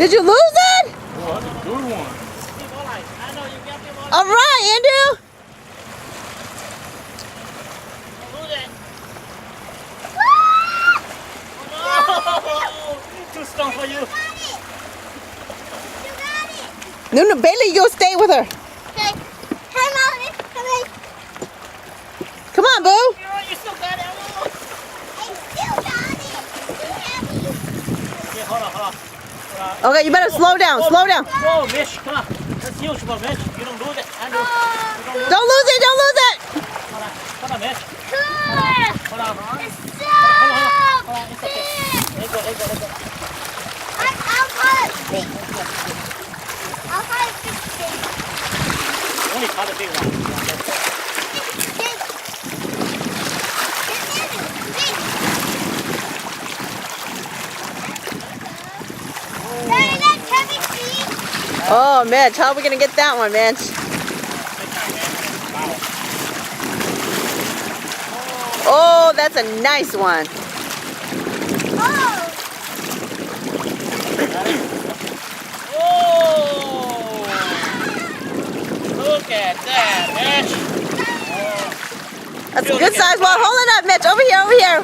Did you lose it? Oh, that's a good one. All right, Andrew. Too strong for you. No, Bailey, you stay with her. Okay. Hi, Mommy. Come in. Come on, Boo. You still got it. I still got it. Too heavy. Yeah, hold on. Okay, you better slow down. Slow down. Whoa, Mitch, come on. That's huge one, Mitch. You don't lose it. Andrew. You don't lose it. Don't lose it. Don't lose it. Hold on, Mitch. Cool. Hold on. It's so Hold on. It's okay. big. Let go. I'll call it big. I'll call it big. Only caught the big one. Big. Daddy, that's heavy feet. Oh, Mitch, how are we gonna get that one, Mitch? Oh, that's a nice one. Oh. Oh! Look at that, Mitch. That's a good size one. Hold it up, Mitch. Over here, over here.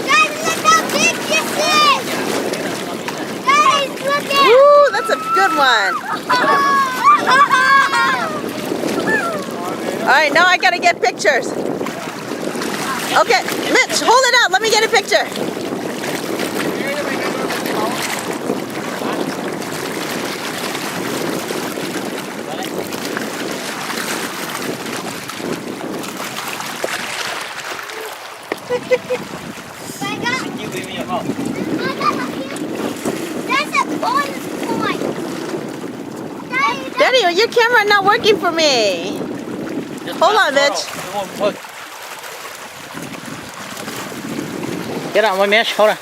Guys, look how big this is! Guys, look at Ooh, that's a good one. All right, now I gotta get pictures. Okay, Mitch, hold it out. Let me get a picture. I got, You give me a mouth. that's a bonus point. Daddy, your camera not working for me. Hold on, Mitch. Get on, Mitch. Hold on.